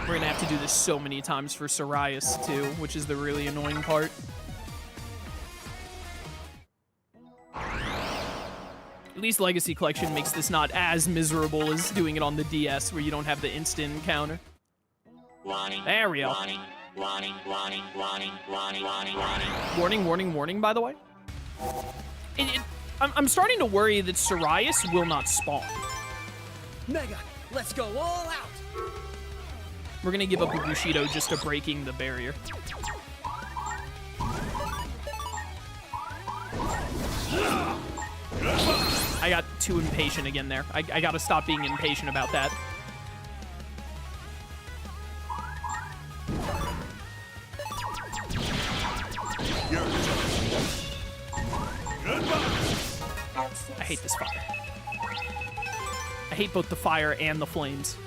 We're gonna have to do this so many times for Sirius too, which is the really annoying part. At least Legacy Collection makes this not as miserable as doing it on the DS, where you don't have the instant encounter. There we go. Warning, warning, warning, by the way. I'm starting to worry that Sirius will not spawn. Mega, let's go all out! We're gonna give up a Bushido just to breaking the barrier. I got too impatient again there. I gotta stop being impatient about that. I hate this fire. I hate both the fire and the flames.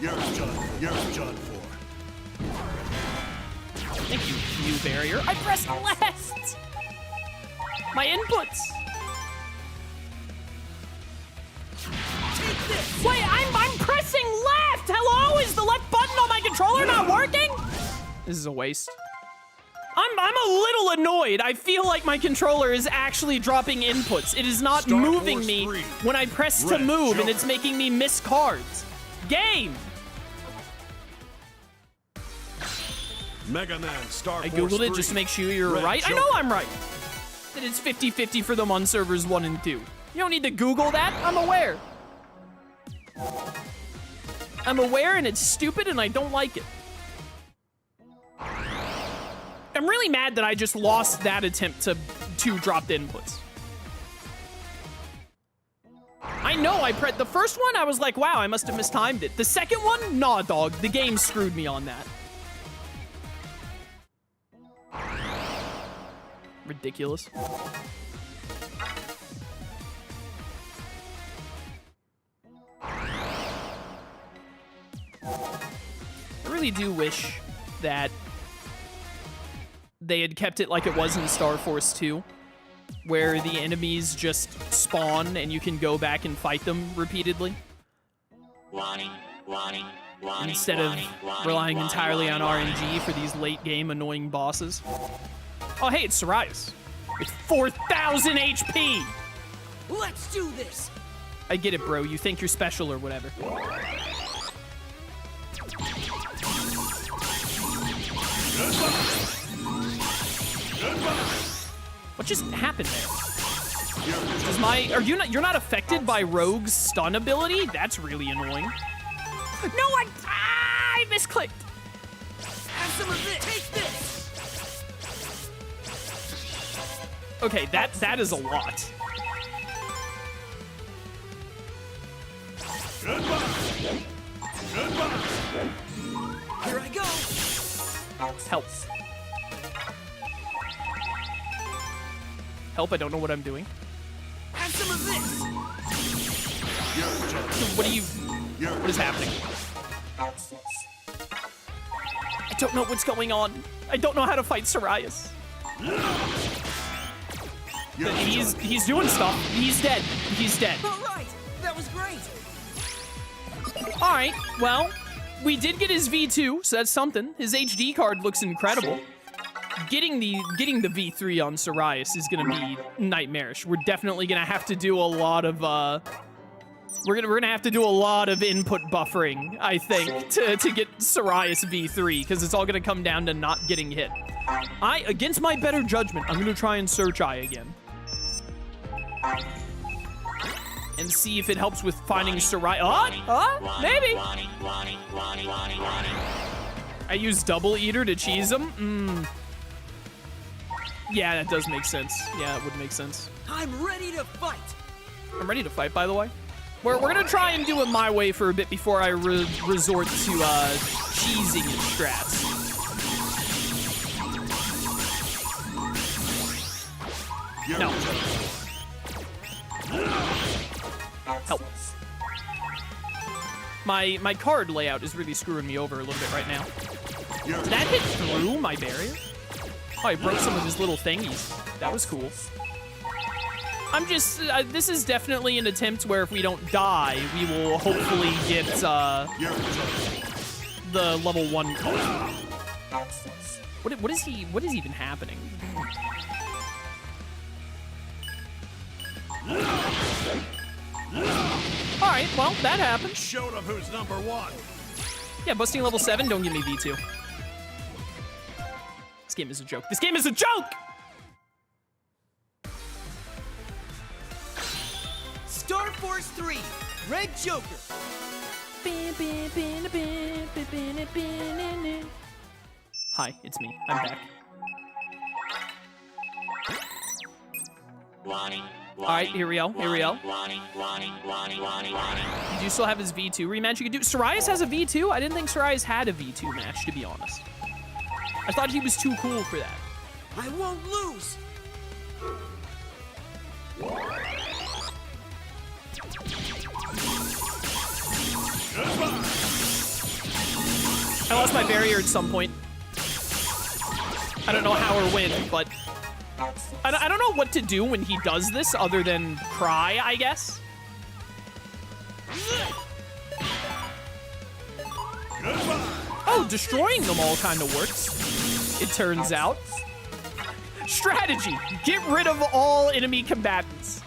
You're done for. Thank you, new barrier. I pressed left! My inputs! Wait, I'm pressing left! Hello? Is the left button on my controller not working? This is a waste. I'm a little annoyed. I feel like my controller is actually dropping inputs. It is not moving me when I press to move, and it's making me miss cards. Game! Mega Man, Star I Force googled it 3. just to make sure you're Red right. I Joker. know I'm right. That it's 50-50 for them on servers 1 and 2. You don't need to Google that. I'm aware. I'm aware, and it's stupid, and I don't like it. I'm really mad that I just lost that attempt to drop the inputs. I know I pressed the first one. I was like, wow, I must have mistimed it. The second one, nah, dog. The game screwed me on that. Ridiculous. I really do wish that they had kept it like it was in Star Force 2, where the enemies just spawn and you can go back and fight them repeatedly. Instead of relying entirely on RNG for these late-game annoying bosses. Oh, hey, it's Sirius. With 4,000 HP! Let's do this! I get it, bro. You think you're special or whatever. What just happened there? You're not affected by Rogue's stun ability? That's really annoying. No, I misclicked. Have some of this! Take this! Okay, that is a lot. Here I go! Help. Help, I don't know what I'm doing. Have some of this! What is happening? I don't know what's going on. I don't know how to fight Sirius. He's doing stuff. He's dead. He's dead. All right, that was great. All right, well, we did get his V2, so that's something. His HD card looks incredible. Getting the V3 on Sirius is gonna be nightmarish. We're definitely gonna have to do a lot of we're gonna have to do a lot of input buffering, I think, to get Sirius V3, because it's all gonna come down to not getting hit. Against my better judgment, I'm gonna try and search I again. And see if it helps with finding Sirius. Maybe. I use Double Eater to cheese him. Yeah, that does make sense. Yeah, that would make sense. I'm ready to fight. I'm ready to fight, by the way. We're gonna try and do it my way for a bit before I resort to cheesing and strats. No. Help. My card layout is really screwing me over a little bit right now. Did that hit through my barrier? Oh, I broke some of his little thingies. That was cool. I'm just, this is definitely an attempt where if we don't die, we will hopefully the level 1 card. What is even happening? Alright, well, that happened. Showed them who's number one. Yeah, busting level 7, don't give me V2. This game is a joke. This game is a joke! Star Force 3, Red Joker. Hi, it's me. I'm back. Alright, here we go. Here we go. Do you still have his V2 rematch you could do? Sirius has a V2? I didn't think Sirius had a V2 match, to be honest. I thought he was too cool for that. I won't lose. I lost my barrier at some point. I don't know how or when, but I don't know what to do when he does this other than cry, I guess. Oh, destroying them all kind of works, it turns out. Strategy, get rid of all enemy combatants.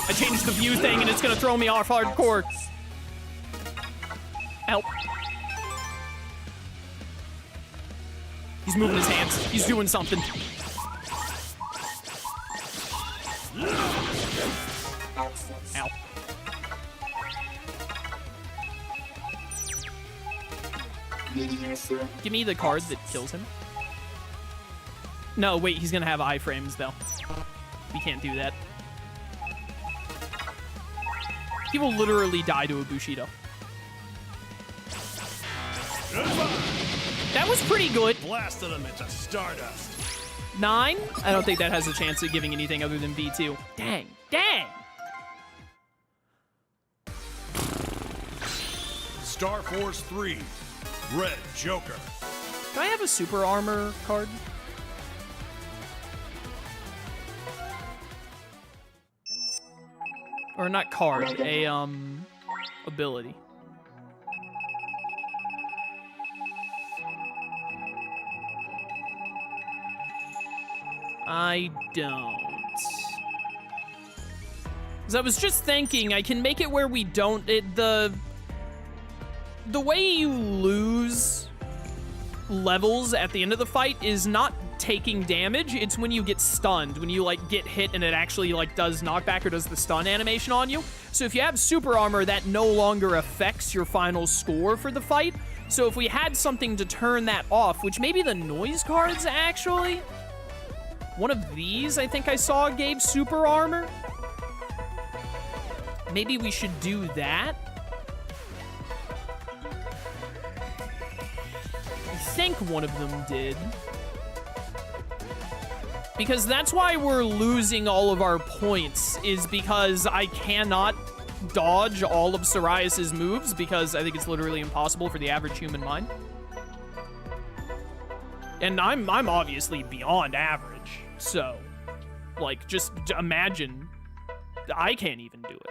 I changed the view thing and it's gonna throw me off hardcore. Help. He's moving his hands. He's doing something. Ow. Give me the card that kills him. No, wait, he's gonna have iframes though. We can't do that. He will literally die to a Bushido. That was pretty good. Blasted him into stardust. 9? I don't think that has a chance of giving anything other than V2. Dang. Dang! Star Force 3, Red Joker. Do I have a super armor card? Or not card, a, ability. I don't. 'Cause I was just thinking, I can make it where we don't, the way you lose levels at the end of the fight is not taking damage, it's when you get stunned, when you like get hit and it actually like does knockback or does the stun animation on you. So if you have super armor, that no longer affects your final score for the fight. So if we had something to turn that off, which maybe the noise cards actually, one of these I think I saw gave super armor. Maybe we should do that. I think one of them did. Because that's why we're losing all of our points, is because I cannot dodge all of Sirius's moves, because I think it's literally impossible for the average human mind. And I'm obviously beyond average, so, like, just imagine, I can't even do it.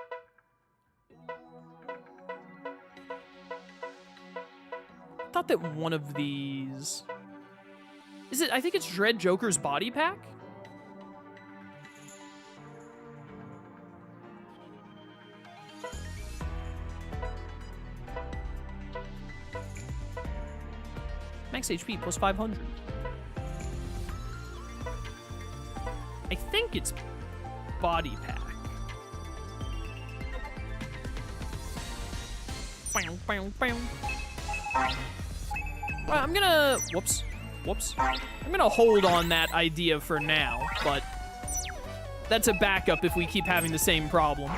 I thought that one of these... Is it, I think it's Dread Joker's body pack? Max HP plus 500. I think it's body pack. Well, I'm gonna, whoops. I'm gonna hold on that idea for now, but that's a backup if we keep having the same problem.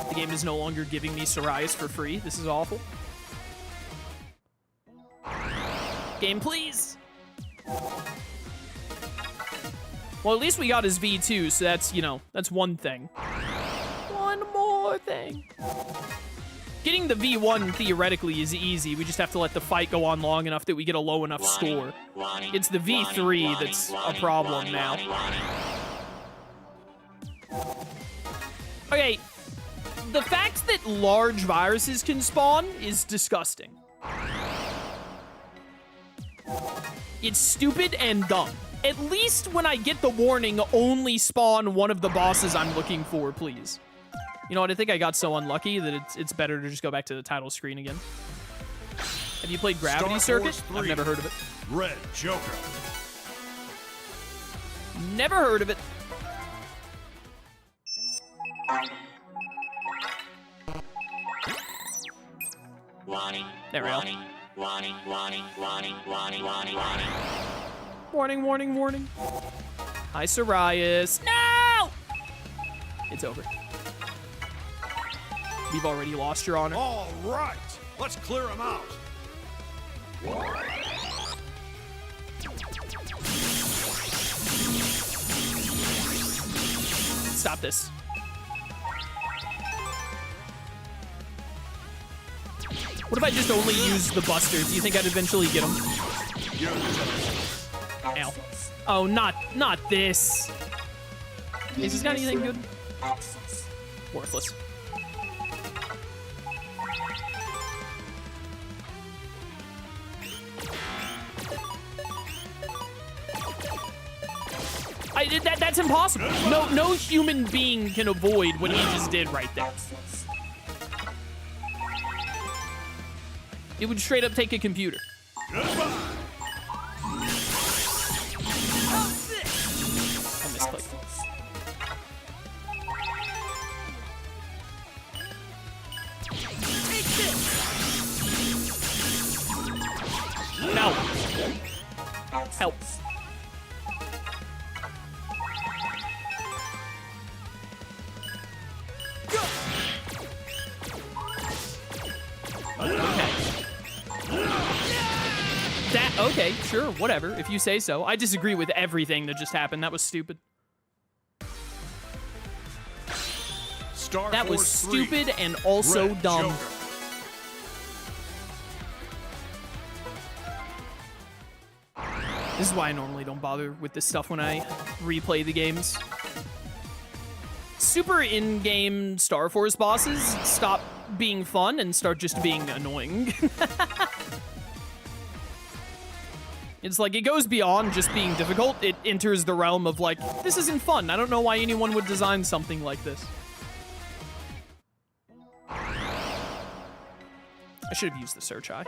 The game is no longer giving me Sirius for free. This is awful. Game, please. Well, at least we got his V2, so that's, you know, that's one thing. One more thing. Getting the V1 theoretically is easy. We just have to let the fight go on long enough that we get a low enough score. It's the V3 that's a problem now. Okay, the fact that large viruses can spawn is disgusting. It's stupid and dumb. At least when I get the warning, only spawn one of the bosses I'm looking for, please. You know what, I think I got so unlucky that it's better to just go back to the title screen again. Have you played Gravity Circuit? I've never heard of it. Red Joker. Never heard of it. There we go. Warning, warning, warning. Hi, Sirius. No! It's over. We've already lost your honor. All right, let's clear him out. Stop this. What if I just only use the Buster? Do you think I'd eventually get him? Ow. Oh, not this. Is this got anything good? Worthless. That's impossible. No human being can avoid what he just did right there. It would straight up take a computer. I misclicked. No. Help. Okay, sure, whatever, if you say so. I disagree with everything that just happened. That was stupid. That was stupid and also Red dumb. Joker. This is why I normally don't bother with this stuff when I replay the games. Super in-game Star Force bosses stop being fun and start just being annoying. It's like, it goes beyond just being difficult. It enters the realm of like, this isn't fun. I don't know why anyone would design something like this. I should have used the search eye.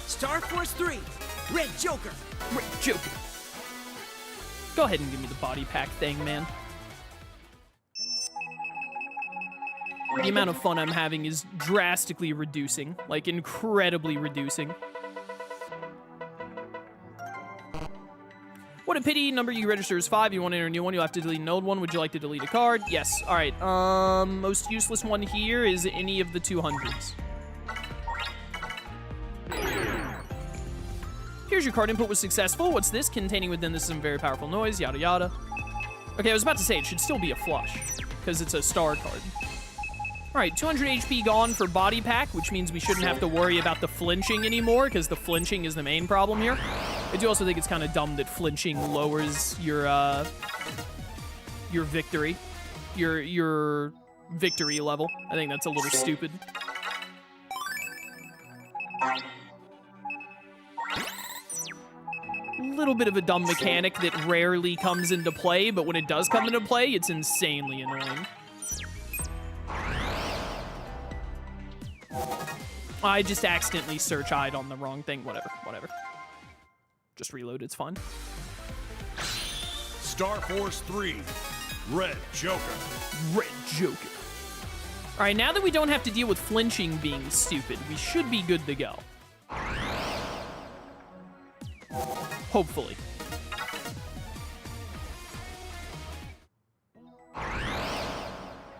Star Force 3, Red Joker. Red Joker. Go ahead and give me the body pack thing, man. The amount of fun I'm having is drastically reducing, like incredibly reducing. What a pity. Number you register is 5. You want to enter a new one, you'll have to delete an old one. Would you like to delete a card? Yes. All right. Most useless one here is any of the 200s. Here's your card input was successful. What's this? Containing within this some very powerful noise, yada yada. Okay, I was about to say it should still be a flush because it's a star card. All right, 200 HP gone for body pack, which means we shouldn't have to worry about the flinching anymore because the flinching is the main problem here. I do also think it's kind of dumb that flinching lowers your victory, your victory level. I think that's a little stupid. Little bit of a dumb mechanic that rarely comes into play, but when it does come into play, it's insanely annoying. I just accidentally search-eyed on the wrong thing. Whatever. Just reload, it's fine. Star Force 3, Red Joker. Red Joker. All right, now that we don't have to deal with flinching being stupid, we should be good to go. Hopefully.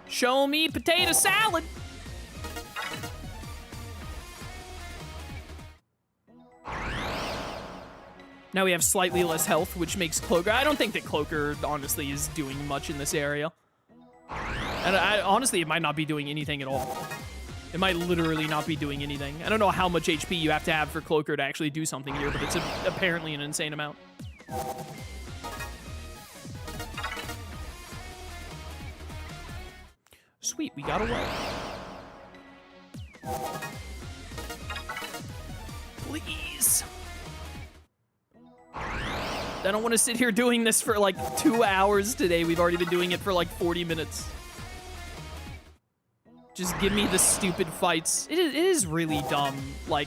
Show me potato salad. Now we have slightly less health, which makes Cloaker. I don't think that Cloaker, honestly, is doing much in this area. And honestly, it might not be doing anything at all. It might literally not be doing anything. I don't know how much HP you have to have for Cloaker to actually do something here, but it's apparently an insane amount. Sweet, we got away. Please. I don't want to sit here doing this for like 2 hours today. We've already been doing it for like 40 minutes. Just give me the stupid fights. It is really dumb. Like,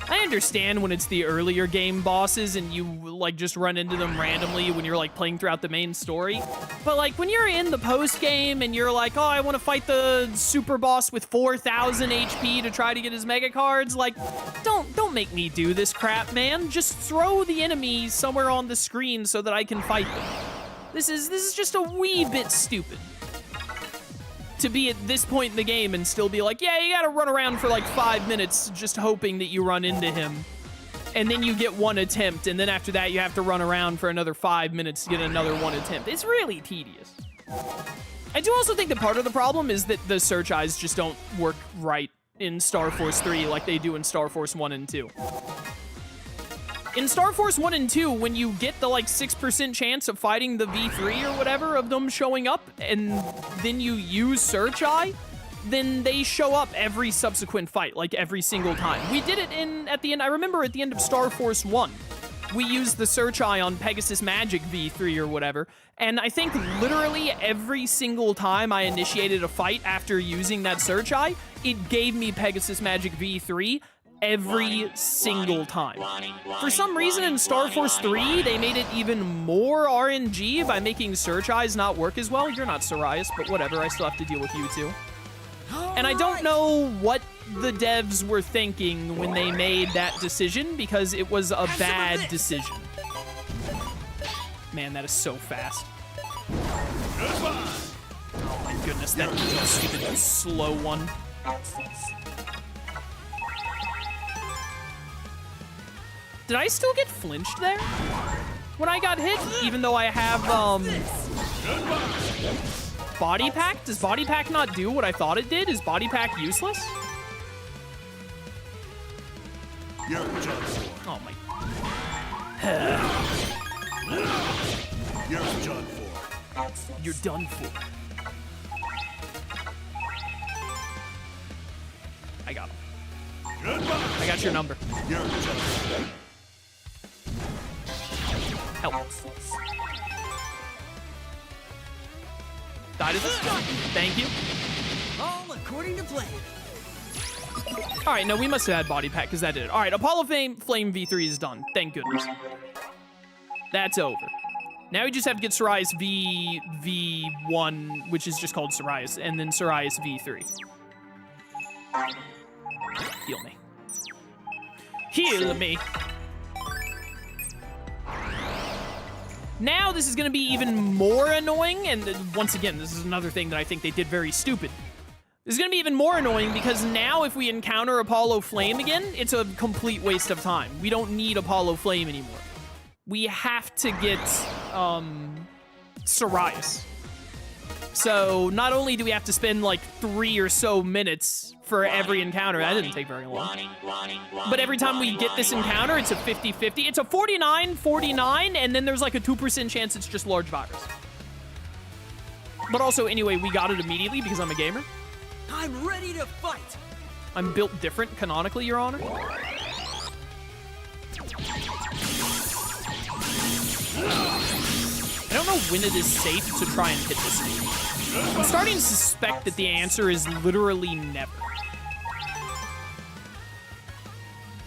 I understand when it's the earlier game bosses and you like just run into them randomly when you're like playing throughout the main story. But like when you're in the post game and you're like, oh, I want to fight the super boss with 4,000 HP to try to get his mega cards, like, don't make me do this crap, man. Just throw the enemy somewhere on the screen so that I can fight them. This is just a wee bit stupid. To be at this point in the game and still be like, yeah, you gotta run around for like 5 minutes just hoping that you run into him. And then you get one attempt, and then after that you have to run around for another 5 minutes to get another one attempt. It's really tedious. I do also think that part of the problem is that the search eyes just don't work right in Star Force 3 like they do in Star Force 1 and 2. In Star Force 1 and 2, when you get the, like, 6% chance of fighting the V3 or whatever of them showing up, and then you use Search Eye, then they show up every subsequent fight, like, every single time. We did it at the end, I remember at the end of Star Force 1, we used the Search Eye on Pegasus Magic V3 or whatever, and I think literally every single time I initiated a fight after using that Search Eye, it gave me Pegasus Magic V3 every single time. For some reason in Star Force 3, they made it even more RNG by making Search Eyes not work as well. You're not Sirius, but whatever, I still have to deal with you two. And I don't know what the devs were thinking when they made that decision, because it was a bad decision. Man, that is so fast. Oh my goodness, that stupid slow one. Did I still get flinched there when I got hit, even though I have, Body Pack? Does Body Pack not do what I thought it did? Is Body Pack useless? You're done for. Oh my. You're done for. You're done for. I got him. Goodbye. I got your number. You're done for. Help. Die to this? Thank you. All according to plan. All right, no, we must have had Body Pack because that did it. All right, Apollo Flame V3 is done. Thank goodness. That's over. Now we just have to get Sirius V1, which is just called Sirius, and then Sirius V3. Heal me. Heal me. Now this is going to be even more annoying, and once again, this is another thing that I think they did very stupid. This is going to be even more annoying because now if we encounter Apollo Flame again, it's a complete waste of time. We don't need Apollo Flame anymore. We have to get Sirius. So not only do we have to spend like 3 or so minutes for every encounter, that didn't take very long, but every time we get this encounter, it's a 50-50. It's a 49-49, and then there's like a 2% chance it's just large virus. But also, anyway, we got it immediately because I'm a gamer. I'm ready to fight. I'm built different canonically, Your Honor. I don't know when it is safe to try and hit this thing. I'm starting to suspect that the answer is literally never.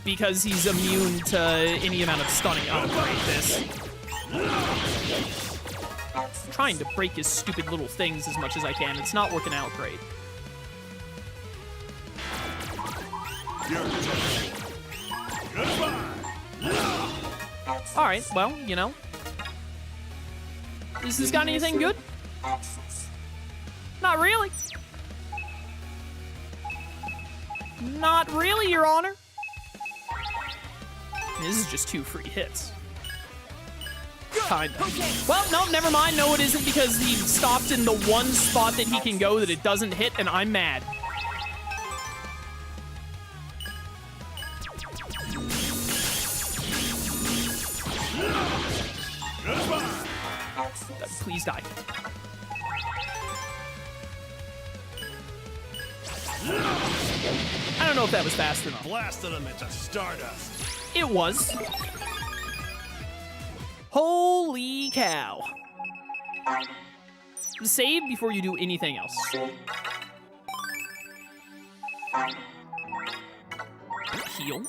Because he's immune to any amount of stunning. Oh, great, this. I'm trying to break his stupid little things as much as I can. It's not working out great. All right, well, you know. Has this got anything good? Not really. Not really, Your Honor. This is just 2 free hits. Go! Kinda. Well, no, never mind. No, it isn't because he stopped in the one spot that he can go that it doesn't hit, and I'm mad. Please die. I don't know if that was fast enough. Blasted him into stardust. It was. Holy cow. Save before you do anything else. Heal.